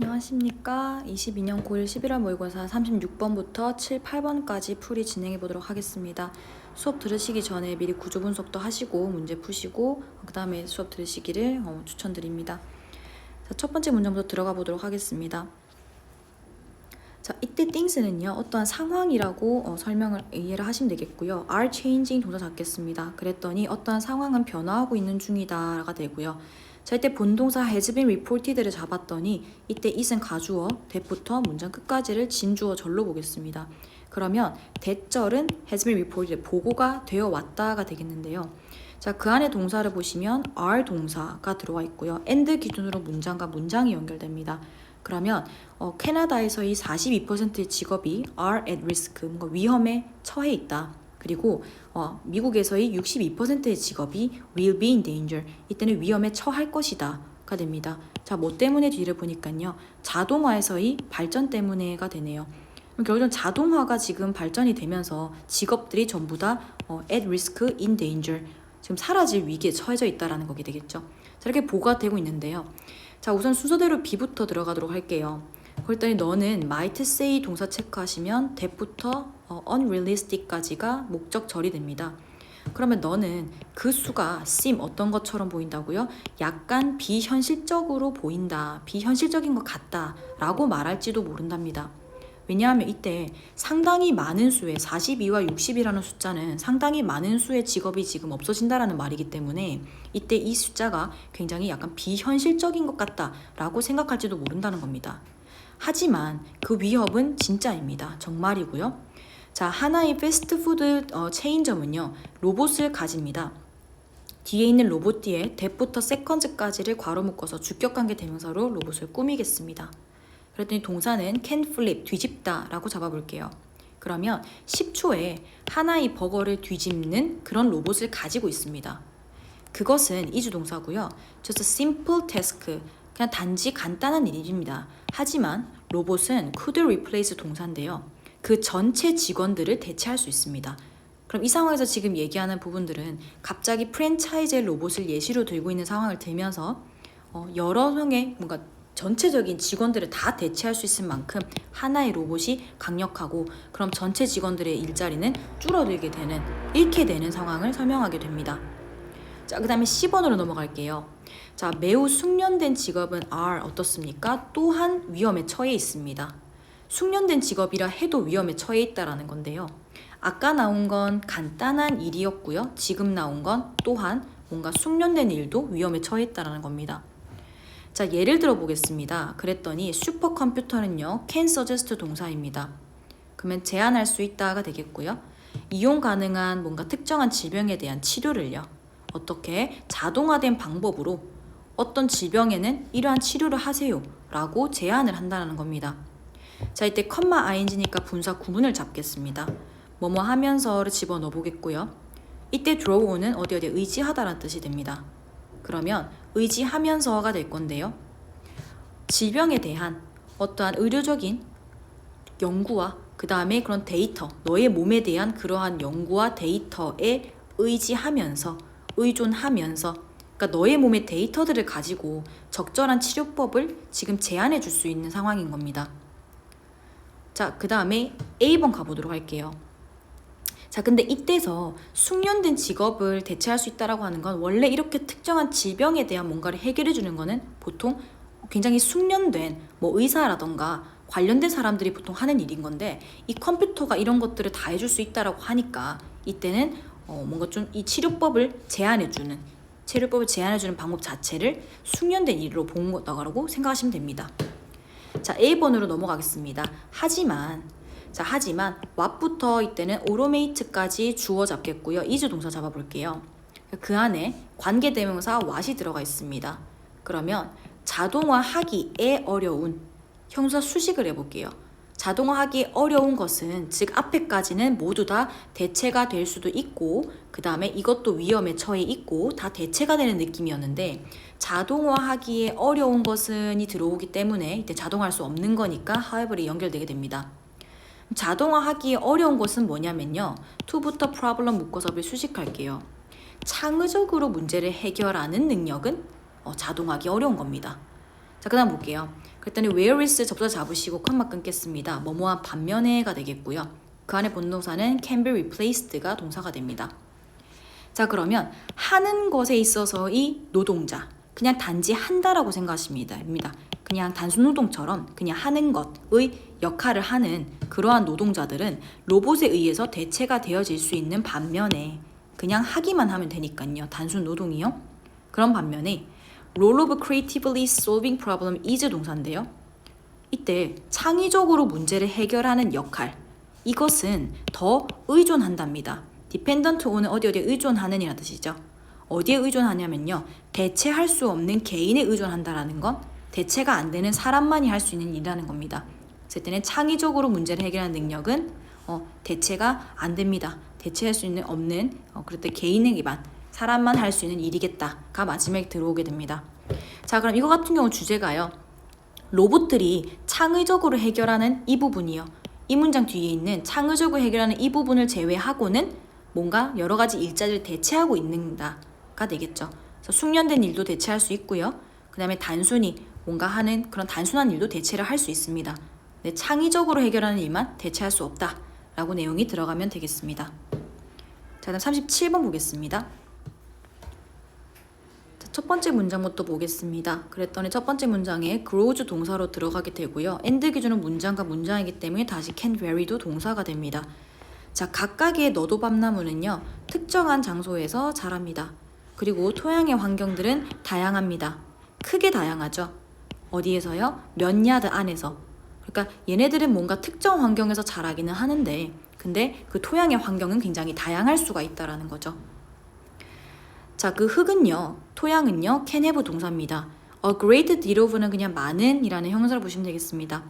안녕하십니까. 22년 고1 11월 모의고사 36번부터 7, 8번까지 풀이 진행해 보도록 하겠습니다. 수업 들으시기 전에 미리 구조 분석도 하시고 문제 푸시고 그 다음에 수업 들으시기를 추천드립니다. 자, 첫 번째 문제부터 들어가 보도록 하겠습니다. 자, 이때 things는요 어떠한 상황이라고 이해를 하시면 되겠고요. are changing 동사 잡겠습니다. 그랬더니 어떠한 상황은 변화하고 있는 중이다가 되고요. 자, 이때 본동사 has been reported를 잡았더니 이때 it은 가주어, that부터 문장 끝까지를 진주어 절로 보겠습니다. 그러면 that절은 has been reported, 보고가 되어 왔다가 되겠는데요. 자, 그 안에 동사를 보시면 are 동사가 들어와 있고요. and 기준으로 문장과 문장이 연결됩니다. 그러면 캐나다에서의 42%의 직업이 are at risk, 뭔가 위험에 처해 있다. 그리고 미국에서의 62%의 직업이 will be in danger, 이때는 위험에 처할 것이다 가 됩니다. 자, 뭐 때문에 뒤를 보니까요, 자동화에서의 발전 때문에가 되네요. 결국은 자동화가 지금 발전이 되면서 직업들이 전부 다 at risk, in danger, 지금 사라질 위기에 처해져 있다라는 거게 되겠죠. 자, 이렇게 보고가 되고 있는데요. 자, 우선 순서대로 B부터 들어가도록 할게요. 그랬더니 너는 might say 동사 체크하시면 that부터 unrealistic까지가 목적절이 됩니다. 그러면 너는 그 수가 seem 어떤 것처럼 보인다고요? 약간 비현실적으로 보인다, 비현실적인 것 같다 라고 말할지도 모른답니다. 왜냐하면 이때 상당히 많은 수의 42와 60이라는 숫자는 상당히 많은 수의 직업이 지금 없어진다라는 말이기 때문에 이때 이 숫자가 굉장히 약간 비현실적인 것 같다 라고 생각할지도 모른다는 겁니다. 하지만 그 위협은 진짜입니다. 정말이고요. 자, 하나의 패스트푸드 체인점은요 로봇을 가집니다. 뒤에 있는 로봇 뒤에 that부터 second까지를 괄호 묶어서 주격관계 대명사로 로봇을 꾸미겠습니다. 그랬더니 동사는 can flip, 뒤집다 라고 잡아볼게요. 그러면 10초에 하나의 버거를 뒤집는 그런 로봇을 가지고 있습니다. 그것은 이주동사고요. just a simple task, 그냥 단지 간단한 일입니다. 하지만 로봇은 could replace 동사인데요. 그 전체 직원들을 대체할 수 있습니다. 그럼 이 상황에서 지금 얘기하는 부분들은 갑자기 프랜차이즈의 로봇을 예시로 들고 있는 상황을 들면서 여러 명의 뭔가 전체적인 직원들을 다 대체할 수 있을 만큼 하나의 로봇이 강력하고, 그럼 전체 직원들의 일자리는 줄어들게 되는, 잃게 되는 상황을 설명하게 됩니다. 자, 그 다음에 10번으로 넘어갈게요. 자, 매우 숙련된 직업은 are 어떻습니까? 또한 위험에 처해 있습니다. 숙련된 직업이라 해도 위험에 처해 있다라는 건데요. 아까 나온 건 간단한 일이었고요. 지금 나온 건 또한 뭔가 숙련된 일도 위험에 처해 있다라는 겁니다. 자, 예를 들어 보겠습니다. 그랬더니 슈퍼컴퓨터는요 can suggest 동사입니다. 그러면 제안할 수 있다가 되겠고요. 이용 가능한 뭔가 특정한 질병에 대한 치료를요 어떻게 자동화된 방법으로 어떤 질병에는 이러한 치료를 하세요 라고 제안을 한다는 겁니다. 자, 이때 컴마 ing니까 분사 구문을 잡겠습니다. 뭐뭐 하면서를 집어넣어 보겠고요. 이때 draw는 어디 의지하다라는 뜻이 됩니다. 그러면 의지하면서가 될 건데요. 질병에 대한 어떠한 의료적인 연구와 그 다음에 그런 데이터, 너의 몸에 대한 그러한 연구와 데이터에 의지하면서, 의존하면서, 그러니까 너의 몸의 데이터들을 가지고 적절한 치료법을 지금 제안해 줄 수 있는 상황인 겁니다. 자, 그 다음에 A번 가보도록 할게요. 자, 근데 이때서 숙련된 직업을 대체할 수 있다라고 하는 건 원래 이렇게 특정한 질병에 대한 뭔가를 해결해 주는 거는 보통 굉장히 숙련된 뭐 의사라던가 관련된 사람들이 보통 하는 일인 건데, 이 컴퓨터가 이런 것들을 다 해줄 수 있다라고 하니까 이때는 뭔가 좀 이 치료법을 제안해주는 방법 자체를 숙련된 일로 본 거다라고 생각하시면 됩니다. 자, A번으로 넘어가겠습니다. 하지만 what부터 이때는 automate까지 주어 잡겠고요. is 동사 잡아볼게요. 그 안에 관계대명사 what이 들어가 있습니다. 그러면 자동화하기에 어려운, 형사 수식을 해볼게요. 자동화하기 어려운 것은 즉 앞에까지는 모두 다 대체가 될 수도 있고 그 다음에 이것도 위험에 처해 있고 다 대체가 되는 느낌이었는데, 자동화하기에 어려운 것은이 들어오기 때문에 이때 자동화할 수 없는 거니까 however이 연결되게 됩니다. 자동화하기 어려운 것은 뭐냐면요, to부터 problem 묶어서를 수식할게요. 창의적으로 문제를 해결하는 능력은 자동화하기 어려운 겁니다. 자, 그 다음 볼게요. 그랬더니 where is 접속사 잡으시고 컴마 끊겠습니다. 뭐뭐한 반면에가 되겠고요. 그 안에 본동사는 can be replaced가 동사가 됩니다. 자, 그러면 하는 것에 있어서의 노동자, 그냥 단지 한다라고 생각하시면 됩니다. 그냥 단순 노동처럼 그냥 하는 것의 역할을 하는 그러한 노동자들은 로봇에 의해서 대체가 되어질 수 있는 반면에 그냥 하기만 하면 되니까요. 단순 노동이요. 그런 반면에 role of creatively solving problem is 동사인데요. 이때 창의적으로 문제를 해결하는 역할, 이것은 더 의존한답니다. dependent on은 어디에 의존하는 이라는 뜻이죠. 어디에 의존하냐면요. 대체할 수 없는 개인에 의존한다라는 건 대체가 안 되는 사람만이 할 수 있는 일이라는 겁니다. 그럴 때는 창의적으로 문제를 해결하는 능력은 대체가 안 됩니다. 대체할 수 있는 없는 그럴 때 개인의 기반, 사람만 할 수 있는 일이겠다가 마지막에 들어오게 됩니다. 자, 그럼 이거 같은 경우 주제가요. 로봇들이 창의적으로 해결하는 이 부분이요. 이 문장 뒤에 있는 창의적으로 해결하는 이 부분을 제외하고는 뭔가 여러 가지 일자리를 대체하고 있는다가 되겠죠. 그래서 숙련된 일도 대체할 수 있고요. 그 다음에 단순히 뭔가 하는 그런 단순한 일도 대체를 할 수 있습니다. 근데 창의적으로 해결하는 일만 대체할 수 없다라고 내용이 들어가면 되겠습니다. 자, 다음 37번 보겠습니다. 첫 번째 문장부터 보겠습니다. 그랬더니 첫 번째 문장에 grows 동사로 들어가게 되고요. and 기준은 문장과 문장이기 때문에 다시 can vary도 동사가 됩니다. 자, 각각의 너도 밤나무는요. 특정한 장소에서 자랍니다. 그리고 토양의 환경들은 다양합니다. 크게 다양하죠. 어디에서요? 몇 야드 안에서. 그러니까 얘네들은 뭔가 특정 환경에서 자라기는 하는데 근데 그 토양의 환경은 굉장히 다양할 수가 있다라는 거죠. 자, 그 흙은요, 토양은요, can have 동사입니다. A great deal of는 그냥 많은 이라는 형용사를 보시면 되겠습니다.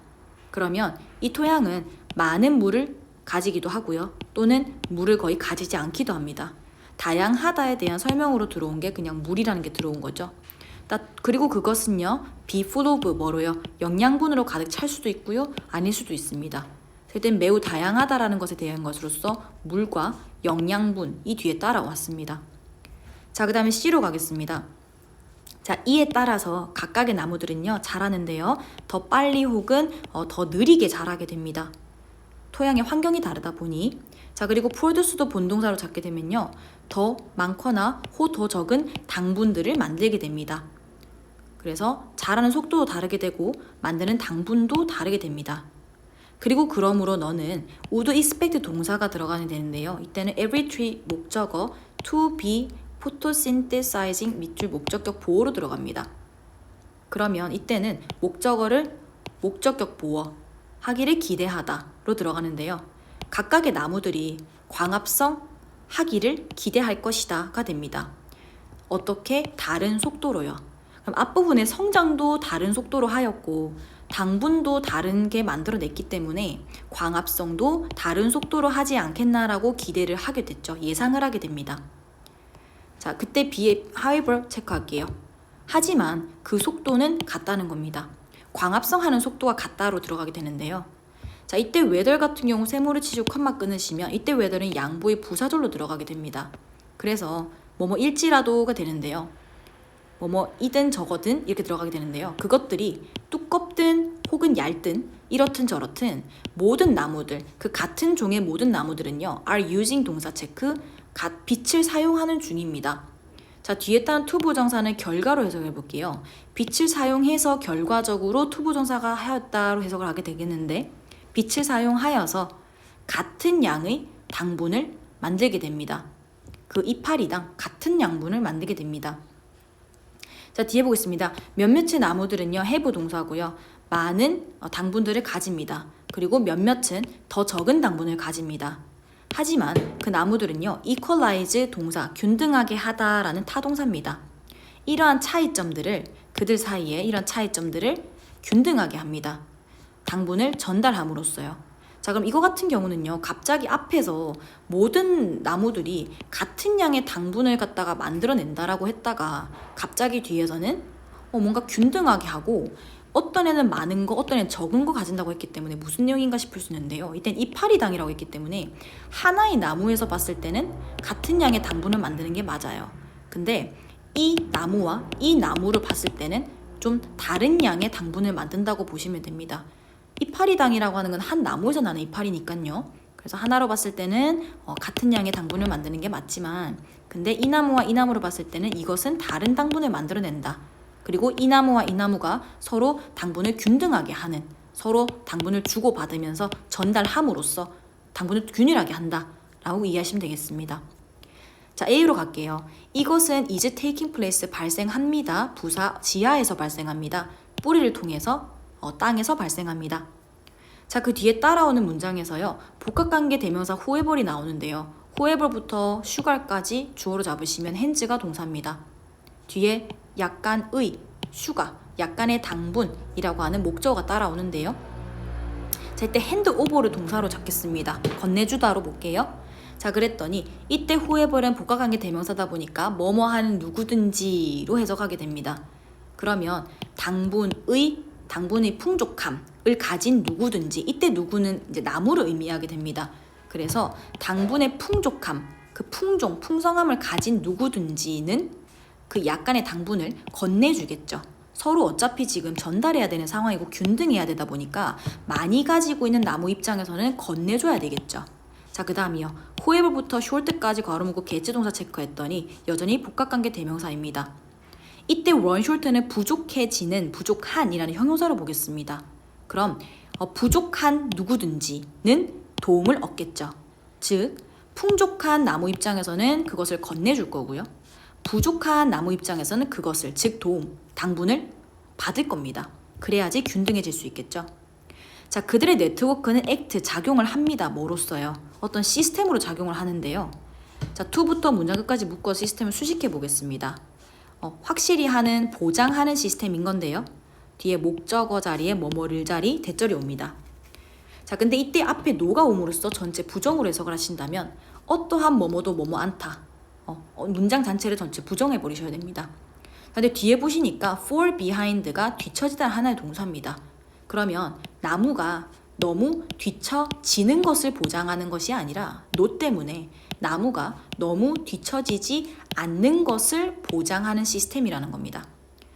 그러면 이 토양은 많은 물을 가지기도 하고요. 또는 물을 거의 가지지 않기도 합니다. 다양하다에 대한 설명으로 들어온 게 그냥 물이라는 게 들어온 거죠. 그리고 그것은요, be full of 뭐로요? 영양분으로 가득 찰 수도 있고요. 아닐 수도 있습니다. 그땐 매우 다양하다라는 것에 대한 것으로서 물과 영양분 이 뒤에 따라왔습니다. 자, 그 다음에 C로 가겠습니다. 자, 이에 따라서 각각의 나무들은요 자라는데요. 더 빨리 혹은 더 느리게 자라게 됩니다. 토양의 환경이 다르다 보니. 자, 그리고 produce도 본동사로 잡게 되면요. 더 많거나 더 적은 당분들을 만들게 됩니다. 그래서 자라는 속도도 다르게 되고 만드는 당분도 다르게 됩니다. 그리고 그러므로 너는 would expect 동사가 들어가게 되는데요. 이때는 every tree 목적어 to be photosynthesizing 밑줄 목적격 보어로 들어갑니다. 그러면 이때는 목적어를 목적격 보어 하기를 기대하다로 들어가는데요. 각각의 나무들이 광합성 하기를 기대할 것이다가 됩니다. 어떻게? 다른 속도로요. 그럼 앞부분의 성장도 다른 속도로 하였고 당분도 다른 게 만들어냈기 때문에 광합성도 다른 속도로 하지 않겠나라고 기대를 하게 됐죠. 예상을 하게 됩니다. 자, 그때 B의 however 체크할게요. 하지만 그 속도는 같다는 겁니다. 광합성 하는 속도가 같다로 들어가게 되는데요. 자, 이때 weather 같은 경우 세모를 치시고 컴마 끊으시면 이때 weather는 양보의 부사절로 들어가게 됩니다. 그래서 뭐뭐일지라도가 되는데요. 뭐뭐이든 저거든 이렇게 들어가게 되는데요. 그것들이 두껍든 혹은 얇든 이렇든 저렇든 모든 나무들, 그 같은 종의 모든 나무들은요. are using 동사 체크, 빛을 사용하는 중입니다. 자, 뒤에 따른 to 부정사는 결과로 해석해 볼게요. 빛을 사용해서 결과적으로 to 부정사가 하였다로 해석을 하게 되겠는데 빛을 사용하여서 같은 양의 당분을 만들게 됩니다. 그 이파리당 같은 양분을 만들게 됩니다. 자, 뒤에 보겠습니다. 몇몇의 나무들은요, have 동사고요. 많은 당분들을 가집니다. 그리고 몇몇은 더 적은 당분을 가집니다. 하지만 그 나무들은요, equalize 동사, 균등하게 하다라는 타동사입니다. 이러한 차이점들을, 그들 사이에 이런 차이점들을 균등하게 합니다. 당분을 전달함으로써요. 자, 그럼 이거 같은 경우는요, 갑자기 앞에서 모든 나무들이 같은 양의 당분을 갖다가 만들어낸다라고 했다가 갑자기 뒤에서는 뭔가 균등하게 하고 어떤 애는 많은 거, 어떤 애는 적은 거 가진다고 했기 때문에 무슨 내용인가 싶을 수 있는데요. 이땐 이파리당이라고 했기 때문에 하나의 나무에서 봤을 때는 같은 양의 당분을 만드는 게 맞아요. 근데 이 나무와 이 나무를 봤을 때는 좀 다른 양의 당분을 만든다고 보시면 됩니다. 이파리당이라고 하는 건 한 나무에서 나는 이파리니까요. 그래서 하나로 봤을 때는 같은 양의 당분을 만드는 게 맞지만, 근데 이 나무와 이 나무로 봤을 때는 이것은 다른 당분을 만들어낸다. 그리고 이 나무와 이 나무가 서로 당분을 균등하게 하는, 서로 당분을 주고받으면서 전달함으로써 당분을 균일하게 한다 라고 이해하시면 되겠습니다. 자, A로 갈게요. 이것은 is taking place 발생합니다. 부사 지하에서 발생합니다. 뿌리를 통해서 땅에서 발생합니다. 자, 그 뒤에 따라오는 문장에서요, 복합관계 대명사 whoever이 나오는데요. whoever부터 sugar까지 주어로 잡으시면 hands가 동사입니다. 뒤에 약간의, sugar, 약간의 당분이라고 하는 목적어가 따라오는데요. 자, 이때 hand over를 동사로 잡겠습니다. 건네주다로 볼게요. 자, 그랬더니 이때 whoever은 복합관계 대명사다 보니까 뭐뭐 하는 누구든지로 해석하게 됩니다. 그러면 당분의 풍족함을 가진 누구든지, 이때 누구는 이제 나무를 의미하게 됩니다. 그래서 당분의 풍족함, 그 풍성함을 가진 누구든지는 그 약간의 당분을 건네주겠죠. 서로 어차피 지금 전달해야 되는 상황이고 균등해야 되다 보니까 많이 가지고 있는 나무 입장에서는 건네줘야 되겠죠. 자, 그 다음이요. whoever부터 short까지 괄호 묶고 개체동사 체크했더니 여전히 복합관계 대명사입니다. 이때 run short는 부족해지는, 부족한이라는 형용사로 보겠습니다. 그럼 부족한 누구든지는 도움을 얻겠죠. 즉, 풍족한 나무 입장에서는 그것을 건네줄 거고요. 부족한 나무 입장에서는 그것을, 즉 도움, 당분을 받을 겁니다. 그래야지 균등해질 수 있겠죠. 자, 그들의 네트워크는 액트, 작용을 합니다. 뭐로써요? 어떤 시스템으로 작용을 하는데요. 자, to부터 문장 끝까지 묶어 시스템을 수식해 보겠습니다. 확실히 하는, 보장하는 시스템인 건데요. 뒤에 목적어 자리에 뭐뭐를 자리, 대절이 옵니다. 자, 근데 이때 앞에 노가 옴으로써 전체 부정으로 해석을 하신다면 어떠한 뭐뭐도 뭐뭐 않다. 문장 전체를 전체 부정해 버리셔야 됩니다. 근데 뒤에 보시니까 fall behind가 뒤처지다는 하나의 동사입니다. 그러면 나무가 너무 뒤처지는 것을 보장하는 것이 아니라 노 때문에 나무가 너무 뒤처지지 않는 것을 보장하는 시스템이라는 겁니다.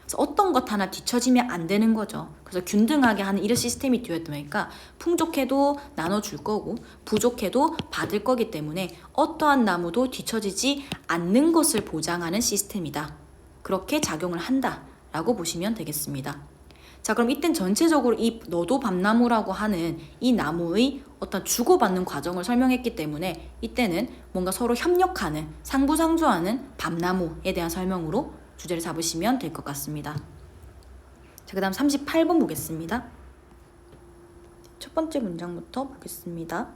그래서 어떤 것 하나 뒤처지면 안 되는 거죠. 그래서 균등하게 하는 이런 시스템이 되었다 보니까 풍족해도 나눠줄 거고 부족해도 받을 거기 때문에 어떠한 나무도 뒤처지지 않는 것을 보장하는 시스템이다. 그렇게 작용을 한다라고 보시면 되겠습니다. 자, 그럼 이땐 전체적으로 이 너도 밤나무라고 하는 이 나무의 어떤 주고받는 과정을 설명했기 때문에 이때는 뭔가 서로 협력하는, 상부상조하는 밤나무에 대한 설명으로 주제를 잡으시면 될 것 같습니다. 자, 그 다음 38번 보겠습니다. 첫 번째 문장부터 보겠습니다.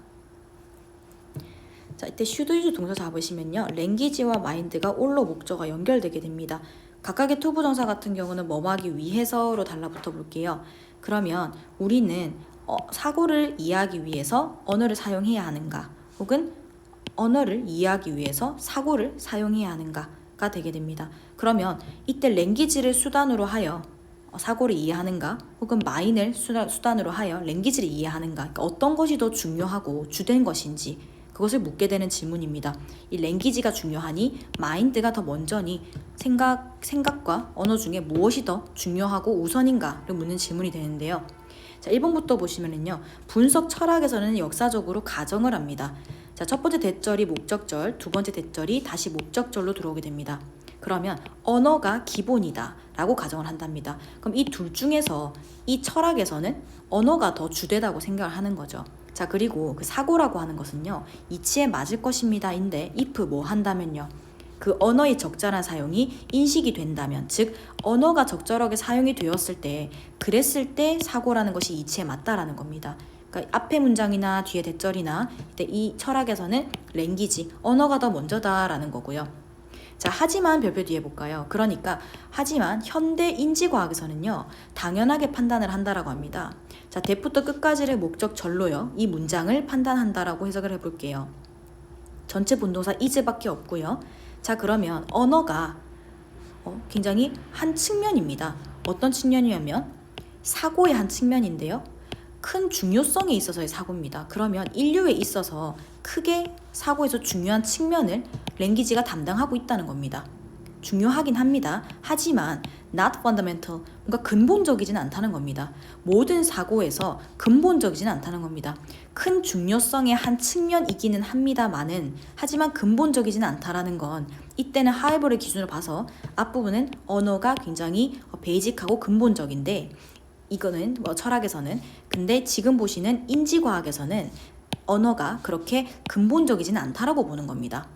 자, 이때 should use 동사 잡으시면요, language와 mind가 올로 목적어가 연결되게 됩니다. 각각의 투부정사 같은 경우는 뭐뭐 하기 위해서로 달라붙어 볼게요. 그러면 우리는 사고를 이해하기 위해서 언어를 사용해야 하는가, 혹은 언어를 이해하기 위해서 사고를 사용해야 하는가가 되게 됩니다. 그러면 이때 랭귀지를 수단으로 하여 사고를 이해하는가, 혹은 마인을 수단으로 하여 랭귀지를 이해하는가, 그러니까 어떤 것이 더 중요하고 주된 것인지 그것을 묻게 되는 질문입니다. 이 랭귀지가 중요하니 마인드가 더 먼저니 생각과 언어 중에 무엇이 더 중요하고 우선인가를 묻는 질문이 되는데요. 자, 1번부터 보시면은요, 분석 철학에서는 역사적으로 가정을 합니다. 자, 첫 번째 대절이 목적절, 두 번째 대절이 다시 목적절로 들어오게 됩니다. 그러면 언어가 기본이다 라고 가정을 한답니다. 그럼 이 둘 중에서 이 철학에서는 언어가 더 주되다고 생각을 하는 거죠. 자, 그리고 그 사고라고 하는 것은요, 이치에 맞을 것입니다 인데 if 뭐 한다면요, 그 언어의 적절한 사용이 인식이 된다면, 즉 언어가 적절하게 사용이 되었을 때, 그랬을 때 사고라는 것이 이치에 맞다라는 겁니다. 그러니까 앞에 문장이나 뒤에 대절이나 이때 이 철학에서는 랭귀지, 언어가 더 먼저다라는 거고요. 자, 하지만 별표 뒤에 볼까요? 그러니까 하지만 현대 인지과학에서는요, 당연하게 판단을 한다라고 합니다. 자, 대부터 끝까지를 목적절로요, 이 문장을 판단한다라고 해석을 해볼게요. 전체 분동사 is밖에 없고요. 자, 그러면 언어가 굉장히 한 측면입니다. 어떤 측면이냐면 사고의 한 측면인데요, 큰 중요성에 있어서의 사고입니다. 그러면 인류에 있어서 크게 사고에서 중요한 측면을 랭귀지가 담당하고 있다는 겁니다. 중요하긴 합니다. 하지만 not fundamental, 뭔가 근본적이진 않다는 겁니다. 모든 사고에서 근본적이진 않다는 겁니다. 큰 중요성의 한 측면이기는 합니다만은 하지만 근본적이진 않다라는 건 이때는 하이버를 기준으로 봐서 앞부분은 언어가 굉장히 베이직하고 근본적인데 이거는 철학에서는 근데 지금 보시는 인지과학에서는 언어가 그렇게 근본적이진 않다라고 보는 겁니다.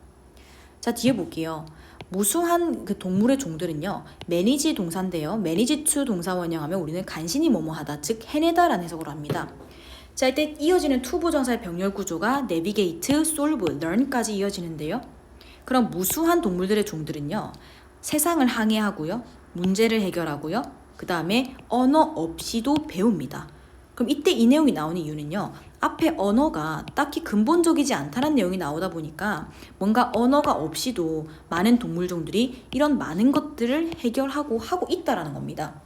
자, 뒤에 볼게요. 무수한 그 동물의 종들은요, 매니지 동사인데요. 매니지 to 동사 원형하면 우리는 간신히 뭐뭐하다, 즉 해내다라는 해석으로 합니다. 자, 이때 이어지는 to 부정사의 병렬 구조가 navigate, solve, learn까지 이어지는데요. 그럼 무수한 동물들의 종들은요, 세상을 항해하고요, 문제를 해결하고요, 그 다음에 언어 없이도 배웁니다. 그럼 이때 이 내용이 나오는 이유는요, 앞에 언어가 딱히 근본적이지 않다는 내용이 나오다 보니까 뭔가 언어가 없이도 많은 동물종들이 이런 많은 것들을 해결하고 하고 있다라는 겁니다.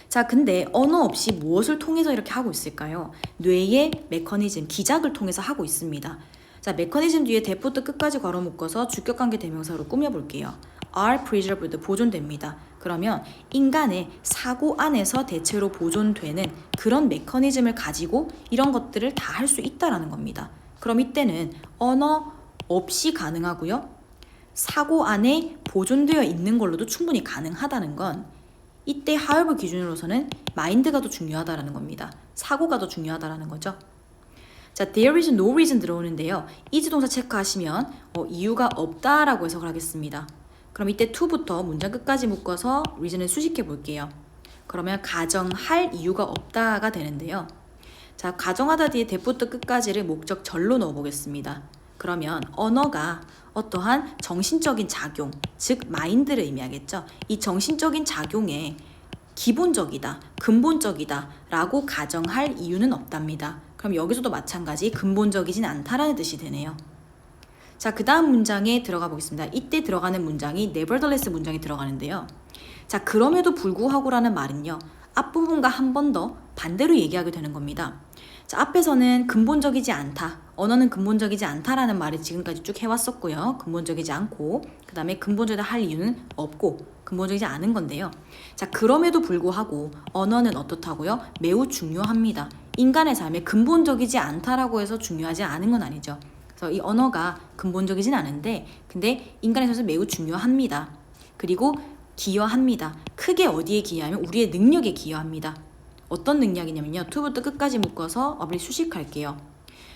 자, 근데 언어 없이 무엇을 통해서 이렇게 하고 있을까요? 뇌의 메커니즘, 기작을 통해서 하고 있습니다. 자, 메커니즘 뒤에 대부터 끝까지 괄호 묶어서 주격관계 대명사로 꾸며볼게요. are preserved, 보존됩니다. 그러면 인간의 사고 안에서 대체로 보존되는 그런 메커니즘을 가지고 이런 것들을 다 할 수 있다라는 겁니다. 그럼 이때는 언어 없이 가능하고요. 사고 안에 보존되어 있는 걸로도 충분히 가능하다는 건 이때 하이버 기준으로서는 마인드가 더 중요하다라는 겁니다. 사고가 더 중요하다라는 거죠. 자, there is no reason 들어오는데요. is 동사 체크하시면 이유가 없다라고 해석을 하겠습니다. 그럼 이때 to부터 문장 끝까지 묶어서 reason을 수식해 볼게요. 그러면 가정할 이유가 없다가 되는데요. 자, 가정하다 뒤에 대부터 끝까지를 목적절로 넣어 보겠습니다. 그러면 언어가 어떠한 정신적인 작용, 즉 마인드를 의미하겠죠. 이 정신적인 작용에 기본적이다, 근본적이다 라고 가정할 이유는 없답니다. 그럼 여기서도 마찬가지 근본적이진 않다라는 뜻이 되네요. 자, 그 다음 문장에 들어가 보겠습니다. 이때 들어가는 문장이 nevertheless 문장이 들어가는데요. 자, 그럼에도 불구하고라는 말은요, 앞부분과 한 번 더 반대로 얘기하게 되는 겁니다. 자, 앞에서는 근본적이지 않다, 언어는 근본적이지 않다라는 말을 지금까지 쭉 해왔었고요. 근본적이지 않고, 그 다음에 근본적이다 할 이유는 없고 근본적이지 않은 건데요. 자, 그럼에도 불구하고 언어는 어떻다고요? 매우 중요합니다. 인간의 삶에 근본적이지 않다라고 해서 중요하지 않은 건 아니죠. 그래서 이 언어가 근본적이진 않은데 근데 인간에 있어서 매우 중요합니다. 그리고 기여합니다. 크게 어디에 기여하면 우리의 능력에 기여합니다. 어떤 능력이냐면요. to부터 끝까지 묶어서 어블리 수식할게요.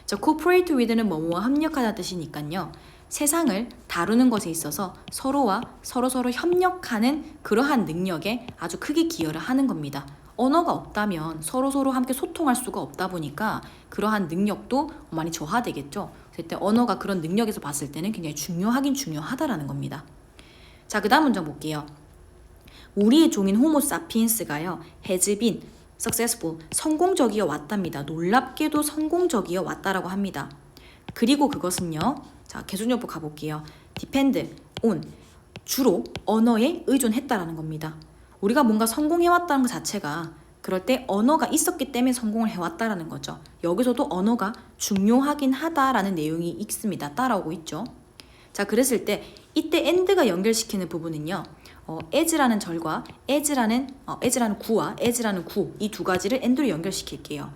자, cooperate with는 뭐뭐와 합력하다 뜻이니까요. 세상을 다루는 것에 있어서 서로와 서로 협력하는 그러한 능력에 아주 크게 기여를 하는 겁니다. 언어가 없다면 서로 함께 소통할 수가 없다 보니까 그러한 능력도 많이 저하되겠죠. 그래서 이때 언어가 그런 능력에서 봤을 때는 굉장히 중요하긴 중요하다라는 겁니다. 자, 그 다음 문장 볼게요. 우리의 종인 호모 사피엔스가요, has been successful, 성공적이어 왔답니다. 놀랍게도 성공적이어 왔다라고 합니다. 그리고 그것은요, 자, 계속용법 가볼게요. depend on, 주로 언어에 의존했다라는 겁니다. 우리가 뭔가 성공해왔다는 것 자체가 그럴 때 언어가 있었기 때문에 성공을 해왔다라는 거죠. 여기서도 언어가 중요하긴 하다라는 내용이 있습니다. 따라오고 있죠. 자, 그랬을 때 이때 and가 연결시키는 부분은요, as라는 절과 as라는 구와 as라는 구, 이 두 가지를 and로 연결시킬게요.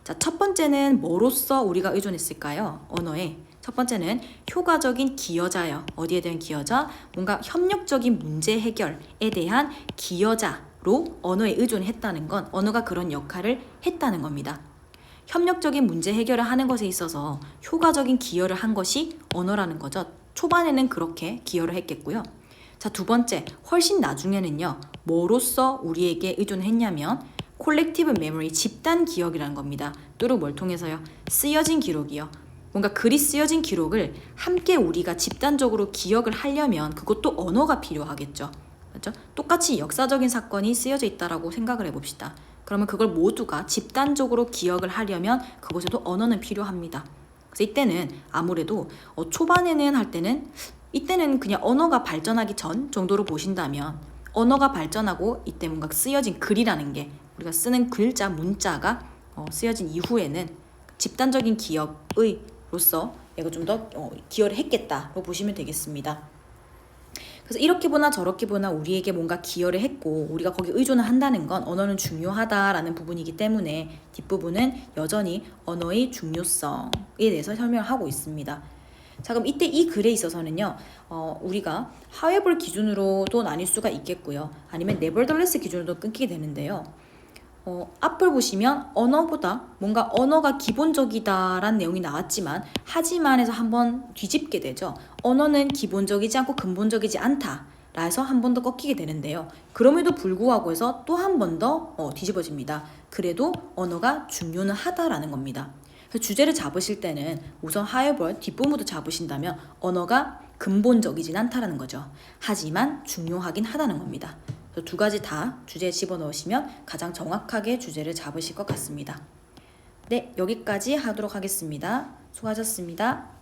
자, 첫 번째는 뭐로써 우리가 의존했을까요? 언어에. 첫 번째는 효과적인 기여자요. 어디에 대한 기여자? 뭔가 협력적인 문제 해결에 대한 기여자로 언어에 의존했다는 건 언어가 그런 역할을 했다는 겁니다. 협력적인 문제 해결을 하는 것에 있어서 효과적인 기여를 한 것이 언어라는 거죠. 초반에는 그렇게 기여를 했겠고요. 자, 두 번째, 훨씬 나중에는요, 뭐로써 우리에게 의존했냐면 콜렉티브 메모리, 집단 기억이라는 겁니다. 또는 뭘 통해서요? 쓰여진 기록이요. 뭔가 글이 쓰여진 기록을 함께 우리가 집단적으로 기억을 하려면 그것도 언어가 필요하겠죠. 그렇죠? 똑같이 역사적인 사건이 쓰여져 있다라고 생각을 해봅시다. 그러면 그걸 모두가 집단적으로 기억을 하려면 그곳에도 언어는 필요합니다. 그래서 이때는 아무래도 초반에는 할 때는 이때는 그냥 언어가 발전하기 전 정도로 보신다면 언어가 발전하고 이때 뭔가 쓰여진 글이라는 게 우리가 쓰는 글자, 문자가 쓰여진 이후에는 집단적인 기억의 로서 얘가 좀 더 기여를 했겠다고 보시면 되겠습니다. 그래서 이렇게 보나 저렇게 보나 우리에게 뭔가 기여를 했고 우리가 거기에 의존을 한다는 건 언어는 중요하다라는 부분이기 때문에 뒷부분은 여전히 언어의 중요성에 대해서 설명을 하고 있습니다. 자, 그럼 이때 이 글에 있어서는요, 우리가 however 기준으로도 나뉠 수가 있겠고요. 아니면 nevertheless 기준으로도 끊기게 되는데요. 앞을 보시면 언어보다 뭔가 언어가 기본적이다라는 내용이 나왔지만 하지만에서 한번 뒤집게 되죠. 언어는 기본적이지 않고 근본적이지 않다. 라서 한 번 더 꺾이게 되는데요. 그럼에도 불구하고 해서 또 한 번 더 뒤집어집니다. 그래도 언어가 중요는 하다라는 겁니다. 그래서 주제를 잡으실 때는 우선 however 뒷부분부터 잡으신다면 언어가 근본적이진 않다라는 거죠. 하지만 중요하긴 하다는 겁니다. 두 가지 다 주제에 집어넣으시면 가장 정확하게 주제를 잡으실 것 같습니다. 네, 여기까지 하도록 하겠습니다. 수고하셨습니다.